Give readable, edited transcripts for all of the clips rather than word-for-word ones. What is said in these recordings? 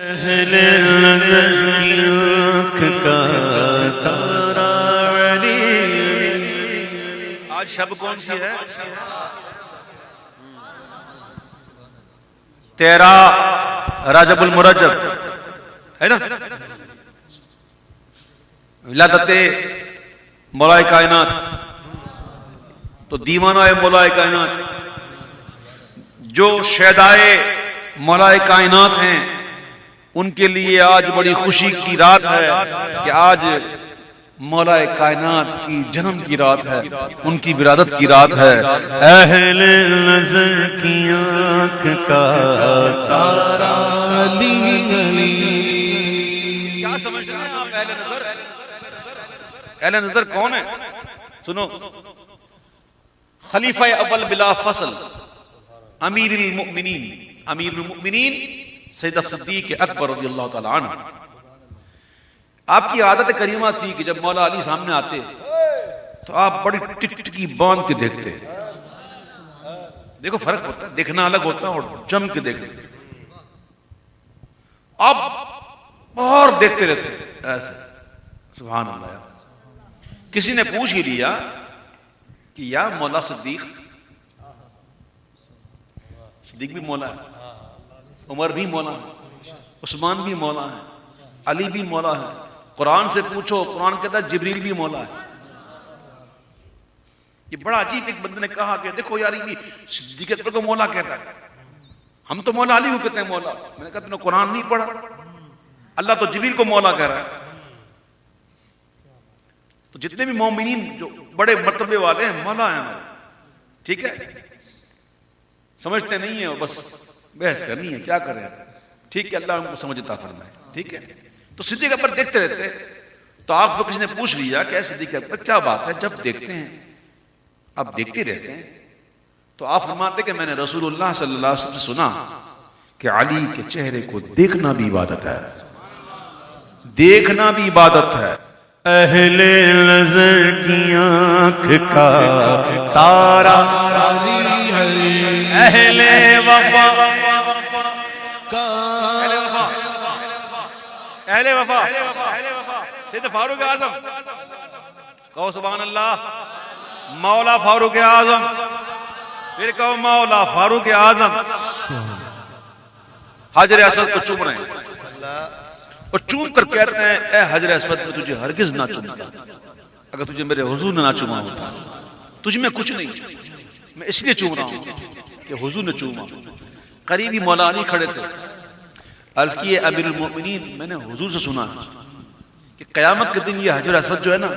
अहले नज़र की आँख का तारा अली। आज शब कौन सी है? 13 रजबुल मुरज्जब है ना। विलादते मौलाए कायनात, तो दीवाना है मौलाए कायनात। जो शहदाए मौलाए कायनात हैं उनके लिए आज बड़ी खुशी की रात है कि आज मौलाए कायनात की जन्म की रात है, उनकी विरादत की रात है। अहले नज़र की आँख का तारा अली अली। क्या समझ रहे हैं आप अहले नज़र? अहले नज़र कौन है? सुनो, खलीफा अव्वल बिला फसल अमीरुल मुमिनीन सैयद सिद्दीक अकबर रज़ियल्लाहु ताला अन्हु। आपकी आदत करीमा थी कि जब मौला अली सामने आते तो आप बड़ी टिकटिकी बांध के देखते। देखो फर्क होता है, देखना अलग होता है और जम के देखना। आप और देखते रहते ऐसे। सुभान अल्लाह। किसी ने पूछ ही लिया कि या मौला सिद्दीक भी मौला है, उमर भी मौला है, उस्मान भी मौला है, अली भी मौला है। कुरान से पूछो, कुरान कहता है जिब्रील भी मौला है। ये बड़ा अजीब एक बंदे ने कहा कि देखो यार ये सिद्दीक अकबर को मौला कहता है, हम तो मौला अली को कहते हैं मौला। मैंने कहा तुमने कुरान नहीं पढ़ा? अल्लाह तो जिब्रील को मौला कह रहा है। तो जितने भी मोमिनीन जो बड़े मर्तबे वाले हैं मौला हैं हमारे, ठीक है। समझते नहीं है, बस बहस करनी है, क्या करें। ठीक है, अल्लाह उनको समझता फरमाए, ठीक है। तो सिद्दीक अकबर देखते रहते। तो आप किसी ने पूछ लिया कि सिद्दीक अकबर क्या बात है, जब देखते हैं आप देखते रहते हैं। तो आप फरमाते कि मैंने रसूलुल्लाह सल्लल्लाहु अलैहि वसल्लम से सुना कि अली के चेहरे को देखना भी इबादत है, देखना भी इबादत है। अहले नज़र की आँख का तारा अहले वफा का अहले वफा सैयद फारूक आज़म। कहो सुभान अल्लाह। मौला फारूक आज़म, फिर कहो मौला फारूक आज़म। हजर असद को चूम रहे हैं और चूम कर कहते हैं ए हजर असद में तुझे हरगिज ना चूमता, अगर तुझे मेरे हुजूर ने ना चूमा होता। तुझ में कुछ नहीं, मैं इसलिए चूम रहा हूं कि हुजूर ने चूमा। करीबी मौला अली खड़े थे। अर्ज किए अमीरुल मोमिनीन, मैंने हुजूर से सुना कि कयामत के दिन ये हजर असद जो है ना,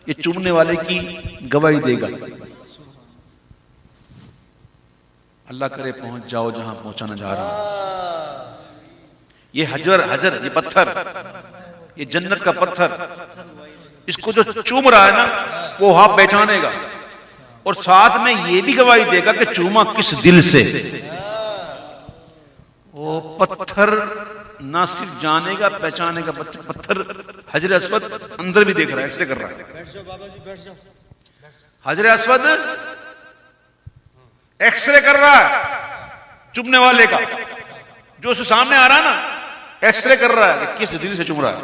ये चूमने वाले की गवाही देगा। अल्लाह करे पहुंच जाओ जहां पहुंचाना जा रहा हूं। ये हजर ये पत्थर, ये जन्नत का पत्थर, इसको जो चूम रहा है ना वो वहां पहचानेगा और साथ में ये भी गवाही देगा कि चूमा किस दिल से। वो पत्थर ना सिर्फ जानेगा पहचानेगा, पत्थर हजर अस्वद अंदर भी देख रहा है, ऐसे कर रहा है। हजर अस्वद एक्सरे कर रहा है चुमने वाले का, जो उसके सामने आ रहा है ना, एक्सरे कर रहा है कि किस दिल से चुम रहा है।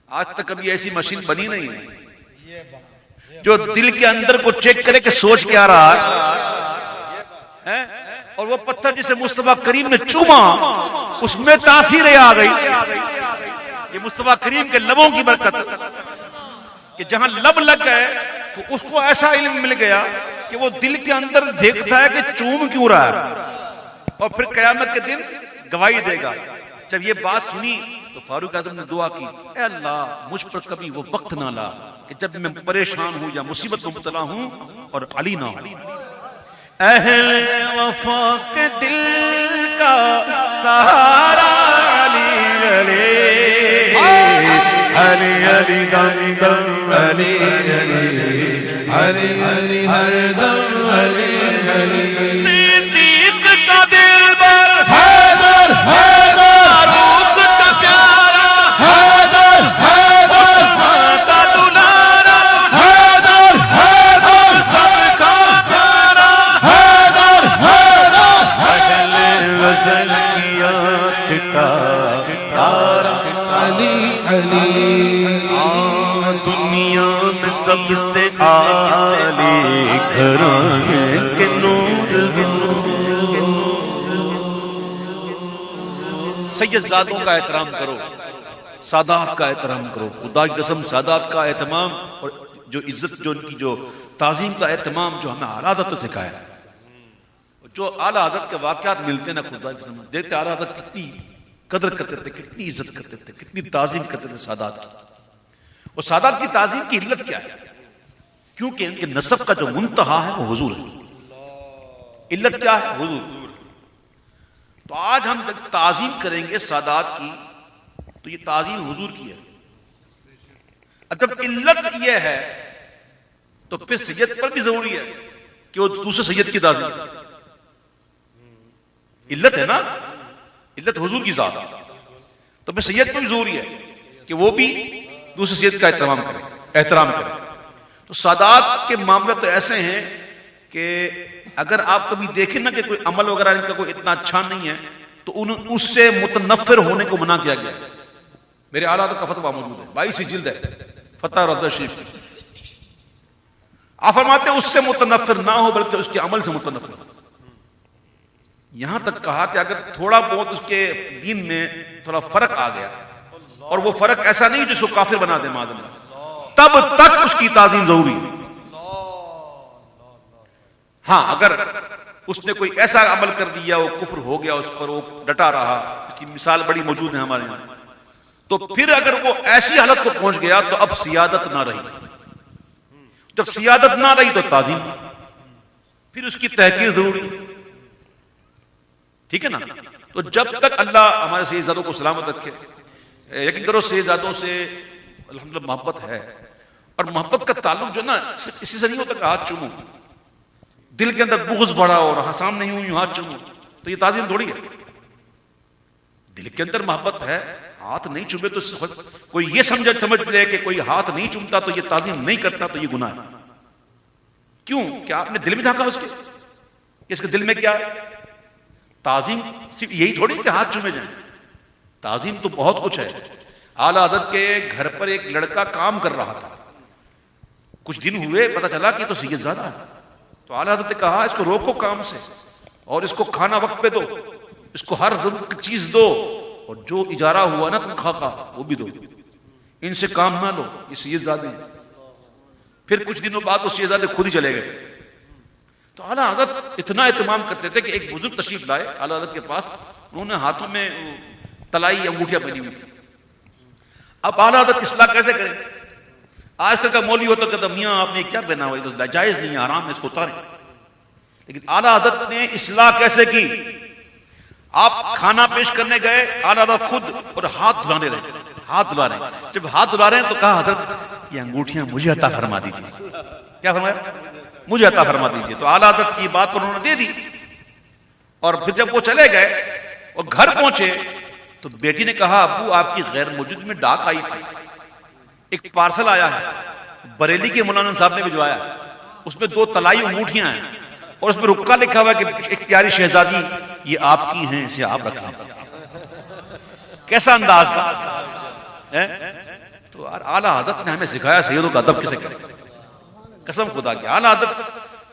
आज तक कभी ऐसी मशीन बनी नहीं है जो दिल के अंदर को चेक करे कि सोच क्या रहा है। और वो पत्थर जिसे मुस्तफा करीम ने चूमा उसमें तासीरें आ गई। ये मुस्तफा करीम के लबों की बरकत कि जहां लब लग गए तो उसको ऐसा इल्म मिल गया कि वो दिल के अंदर देखता है कि चूम क्यों रहा है और फिर कयामत के दिन गवाही देगा। जब ये बात सुनी तो फारूक आज़म ने दुआ की, ऐ अल्लाह मुझ पर कभी वो वक्त ना ला कि जब मैं परेशान हूं या मुसीबत में मुब्तला हूं और अली ना हो। अहले वफा के दिल का सहारा अली अली अली अली दम दम अली अली अली अली हर दम अली अली। सिद्दीक का दिलबर हैदर हैदर, फारूक का प्यारा हैदर हैदर, उस्मान का दुलारा हैदर हैदर, सबका सारा हैदर हैदर। अहले वज़न की आँख का तारा अली अली। दुनिया में सबसे आली घराने के नूर। सैयदजादों का एहतराम करो, सादात का एहतराम करो। खुदा की कसम सादात का एहतमाम और जो इज्जत, जो उनकी जो ताजीम का एहतमाम जो हमें आला हज़रत ने सिखाया, जो आला हज़रत के वाक़यात मिलते ना, खुदा की कसम देखते आला हज़रत कितनी कदर करते थे, कितनी इज्जत करते थे, कितनी ताजीम करते थे सादात की। और सादात की ताजीम की इल्लत क्या है? क्योंकि इनके नसब का जो मुंतहा है वो हुजूर है। इल्लत क्या है? हुजूर। तो आज हम ताजीम करेंगे सादात की, तो ये ताजीम हुजूर की है। जब इल्लत ये है तो फिर सैयद पर भी जरूरी है कि वो दूसरे सैयद की ताजीम। इल्लत है ना, इल्लत हुजूर की जात, तो फिर सैयद पर भी जरूरी है कि वो भी दूसरे सैयद का एहतराम करे। तो सादात के मामले तो ऐसे हैं कि अगर आप कभी देखें ना कि कोई अमल वगैरह इनका कोई इतना अच्छा नहीं है, तो उससे मुतनफ्फिर होने को मना किया गया है। मेरे आला का फतवा मौजूद है, 22वीं जिल्द है फतह रज़ा शरीफ की। आप फरमाते हैं उससे मुतनफ्फिर ना हो बल्कि उसके अमल से मुतनफ्फिर हो। यहां तक कहा कि अगर थोड़ा बहुत उसके दीन में थोड़ा फर्क आ गया, और वो फर्क ऐसा नहीं जिसको काफिर बना दे मादल्ला, तब तक उसकी ताज़ीम जरूरी है। हाँ, अगर उसने कोई ऐसा अमल कर दिया, वो कुफ्र हो गया, उस पर वो डटा रहा, इसकी मिसाल बड़ी मौजूद है हमारे यहां, तो फिर अगर वो ऐसी हालत को पहुंच गया तो अब सियादत ना रही। जब सियादत ना रही तो ताजीम, फिर उसकी तहकीर जरूरी। ठीक है ना? तो जब तक अल्लाह हमारे सैयदजादों को सलामत रखे, यकीन करो सैयदजादों से अल्हम्दुलिल्लाह मोहब्बत है। और मोहब्बत का ताल्लुक जो ना इसी से नहीं होता कि हाथ चूमो, दिल के अंदर बुग़्ज़ बड़ा और सामने यूं हाथ चूमो, तो ये ताजीम थोड़ी है। दिल के अंदर मोहब्बत है, हाथ नहीं चूमे तो कोई ये समझ ले कि कोई हाथ नहीं चूमता तो ये ताजीम नहीं करता, तो ये गुनाह है। क्यों? क्या आपने दिल में झांका उसके? इसके दिल में क्या है? ताजीम सिर्फ यही थोड़ी कि हाथ चूमे जाए, ताजीम तो बहुत कुछ है। आला हज़रत के घर पर एक लड़का काम कर रहा था, कुछ दिन हुए पता चला कि तो सैयदजादा है। तो आला हज़रत ने कहा इसको रोको काम से, और इसको खाना वक्त पे दो, इसको हर जरूरत की चीज दो, और जो इजारा हुआ ना तनख्वाह का वो भी दो, इनसे काम ना लो, ये सैयदजादे। फिर कुछ दिनों बाद वो सैयदजादे खुद ही चले गए। तो आला हज़रत इतना एहतमाम करते थे कि एक बुजुर्ग तशरीफ लाए आला हज़रत के पास, उन्होंने हाथों में तलाई अंगूठियां पहनी हुई थी। अब आला हज़रत इस्लाह कैसे करें? आजकल का मौलवी होता कहता मियाँ आपने क्या पहना हुआ, तो जायज नहीं है, आराम है, इसको उतारें। लेकिन आला हज़रत ने इस्लाह कैसे की? आप खाना पेश करने गए, आला हज़रत खुद और हाथ धुलाने रहे, हाथ धुला रहे। जब हाथ धुला रहे हैं तो कहा हज़रत ये अंगूठियां मुझे अता फरमा दीजिए। क्या फरमाया? मुझे अता फरमा दीजिए। तो आला हज़रत की बात पर उन्होंने दे दी। और फिर जब वो चले गए और घर पहुंचे तो बेटी ने कहा अब्बू आपकी गैर मौजूदगी में डाक आई थी, एक पार्सल आया है, बरेली के मौलाना साहब ने भिजवाया, उसमें 2 तलाई अंगूठियां हैं और उसमें रुक्का लिखा हुआ है कि एक प्यारी शहजादी ये आपकी हैं, इसे आप रखें। कैसा अंदाज था? तो आला हज़रत ने हमें सिखाया सैयदों का अदब किसे करें। कसम खुदा की, आला हज़रत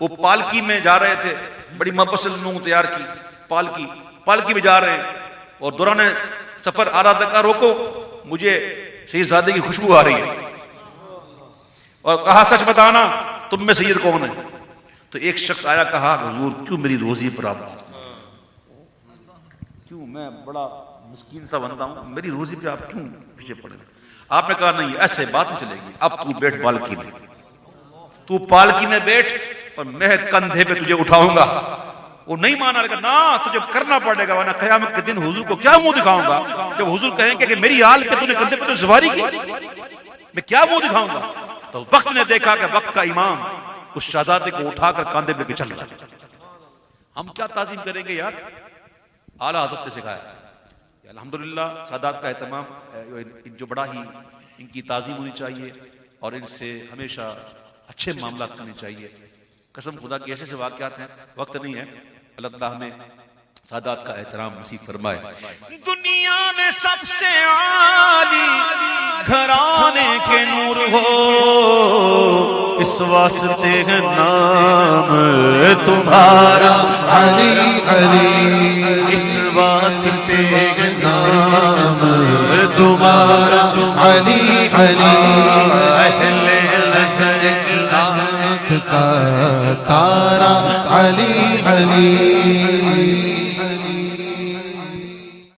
वो पालकी में जा रहे थे, बड़ी मोहब्बत से लोगों तैयार की पालकी में जा रहे हैं, और दौरान सफर आला हज़रत का रोको, मुझे शहजादे की खुशबू आ रही है। और कहा सच बताना तुम में सैयद कौन है? तो एक शख्स आया, कहा हुजूर क्यों मेरी रोजी पर आप, क्यों मैं बड़ा मिस्कीन सा बंदा हूं, मेरी रोजी पे आप क्यों पीछे पड़े? आपने कहा नहीं ऐसे बात नहीं चलेगी, अब तू बैठ पालकी में, तू पालकी में बैठ और मैं कंधे पे तुझे उठाऊंगा। वो नहीं माना, लेकिन ना तुझे करना पड़ेगा, वरना क़यामत के दिन हुजूर को क्या मुंह दिखाऊंगा? जब हुजूर कहेंगे कि मेरी हाल पे तूने कंधे पे तो सवारी की, मैं क्या मुंह दिखाऊंगा? तो वक्त ने देखा कि वक्त का इमाम उस शहजादे को उठाकर कंधे पे चल रहा। हम क्या ताजीम करेंगे यार? आला हज़रत ने सिखाया। अल्हम्दुलिल्लाह सादात का एहतमाम जो बड़ा ही इनकी ताजीम होनी चाहिए और इनसे हमेशा अच्छे मामला करने चाहिए। कसम खुदा के ऐसे वाक़यात हैं, वक्त नहीं है, अल्लाह हमें सादात का एहतराम नसीब फरमाए। दुनिया में सबसे आली घराने के नूर हो, इस वास्ते है नाम तुम्हारा अली अली, इस वास्ते है नाम तुम्हारा अली अली, अहले नज़र की आँख का तारा अली अली।